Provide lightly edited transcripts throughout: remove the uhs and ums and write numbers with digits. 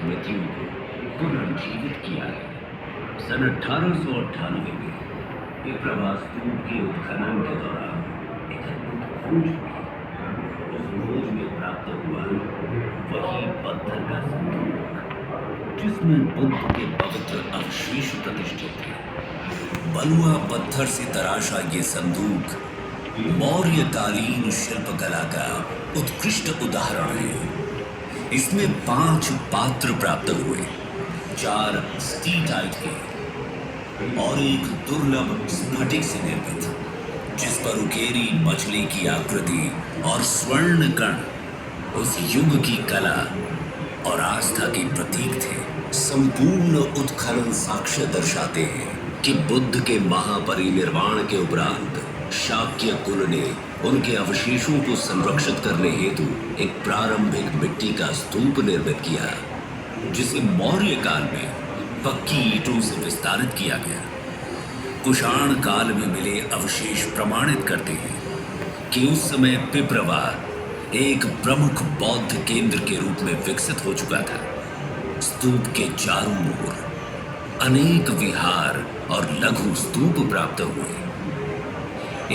स्मृतियों को पुनर्जीवित किया है। सन 1898 में विप्रवा स्तूप के उत्खनन के दौरान एक अद्भुत खोज हुई। उस खोज में प्राप्त हुआ वही पत्थर का संदूक जिसमें बुद्ध के पवित्र अवशेष प्रतिष्ठित थे। बलुआ पत्थर से तराशा ये संदूक मौर्यकालीन शिल्पकला का उत्कृष्ट उदाहरण है। इसमें 5 पात्र प्राप्त हुए, 4 स्टीलाइट के और एक दुर्लभ स्फटिक से निर्मित, जिस पर उकेरी मछली की आकृति और स्वर्ण कण उस युग की कला और आस्था के प्रतीक थे। संपूर्ण उत्खनन साक्ष्य दर्शाते हैं कि बुद्ध के महापरिनिर्वाण के उपरांत शाक्य कुल ने उनके अवशेषों को संरक्षित करने हेतु एक प्रारंभिक मिट्टी का स्तूप निर्मित किया, जिसे मौर्य काल में पक्की ईंटों से विस्तारित किया गया। कुषाण काल में मिले अवशेष प्रमाणित करते हैं कि उस समय पिप्रवा एक प्रमुख बौद्ध केंद्र के रूप में विकसित हो चुका था। स्तूप के चारों ओर अनेक विहार और लघु स्तूप प्राप्त हुए।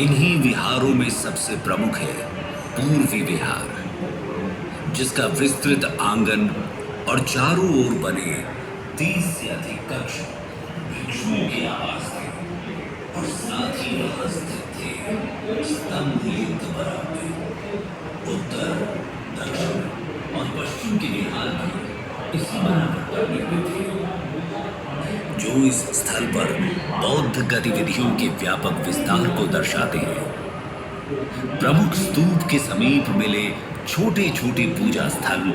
इन्हीं विहारों में सबसे प्रमुख है पूर्वी विहार, जिसका विस्तृत आंगन और चारों ओर बने 30 से अधिक कक्ष भिक्षुओं के आवास थे और साथ ही वहां स्थित थे स्तंभ युक्त बरामदे। उत्तर, दक्षिण और पश्चिम के विहार भी इसी बनावट पर निर्मित थे, जो इस स्थल पर बौद्ध गतिविधियों के व्यापक विस्तार को दर्शाते हैं। प्रमुख स्तूप के समीप मिले छोटे छोटे पूजा स्थल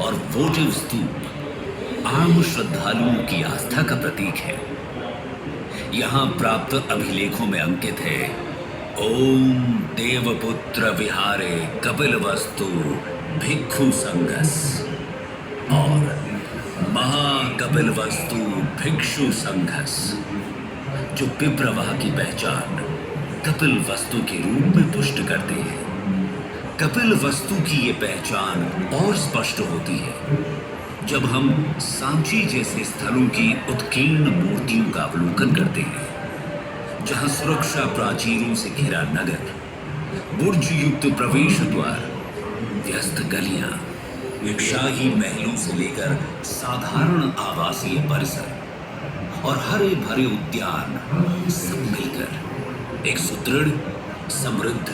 और वोटिव स्तूप आम श्रद्धालुओं की आस्था का प्रतीक है। यहाँ प्राप्त अभिलेखों में अंकित है ओम देवपुत्र विहारे कपिलवस्तु भिक्षु संघस और महाकपिलवस्तु भिक्षु संघस, जो पिप्रवाह की पहचान कपिल वस्तु के रूप में पुष्ट करते हैं। कपिल वस्तु की ये पहचान और स्पष्ट होती है जब हम सांची जैसे स्थलों की उत्कीर्ण मूर्तियों का अवलोकन करते हैं, जहां सुरक्षा प्राचीरों से घिरा नगर, बुर्ज युक्त प्रवेश द्वार, व्यस्त गलियां, शाही महलों से लेकर साधारण आवासीय परिसर और हरे भरे उद्यान सब मिलकर एक सुदृढ़, समृद्ध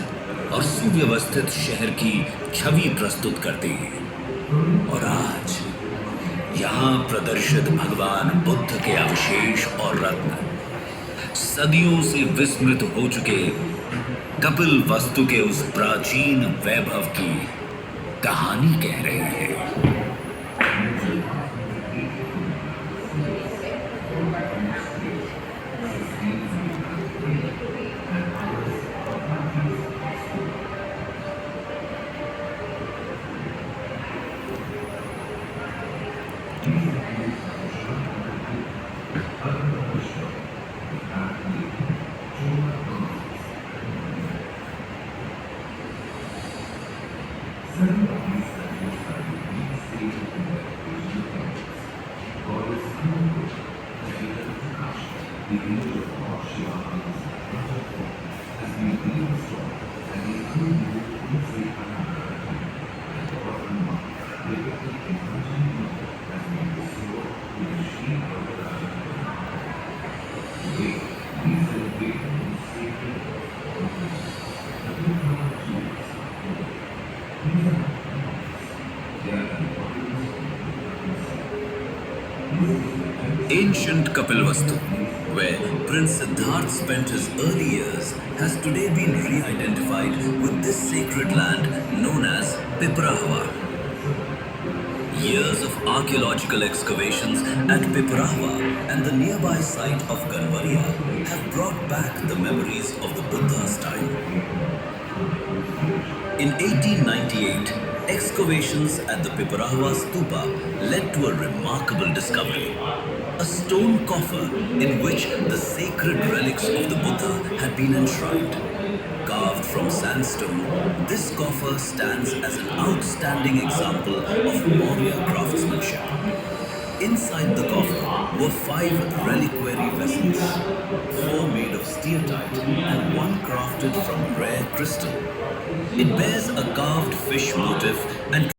और सुव्यवस्थित शहर की छवि प्रस्तुत करते हैं। और आज यहाँ प्रदर्शित भगवान बुद्ध के अवशेष और रत्न सदियों से विस्मृत हो चुके कपिल वस्तु के उस प्राचीन वैभव की कहानी कह रहे हैं। Ancient Kapilvastu, where Prince Siddhartha spent his early years, has today been re-identified with this sacred land known as Piprahwa. Years of archaeological excavations at Piprahwa and the nearby site of Ganvaria have brought back the memories of the Buddha's time. In 1898, excavations at the Piprahwa Stupa led to a remarkable discovery. A stone coffer in which the sacred relics of the Buddha had been enshrined. Carved from sandstone, this coffer stands as an outstanding example of Maurya craftsmanship. Inside the coffer were 5 reliquary vessels, 4 made of steatite and 1 crafted from rare crystal. It bears a carved fish motif and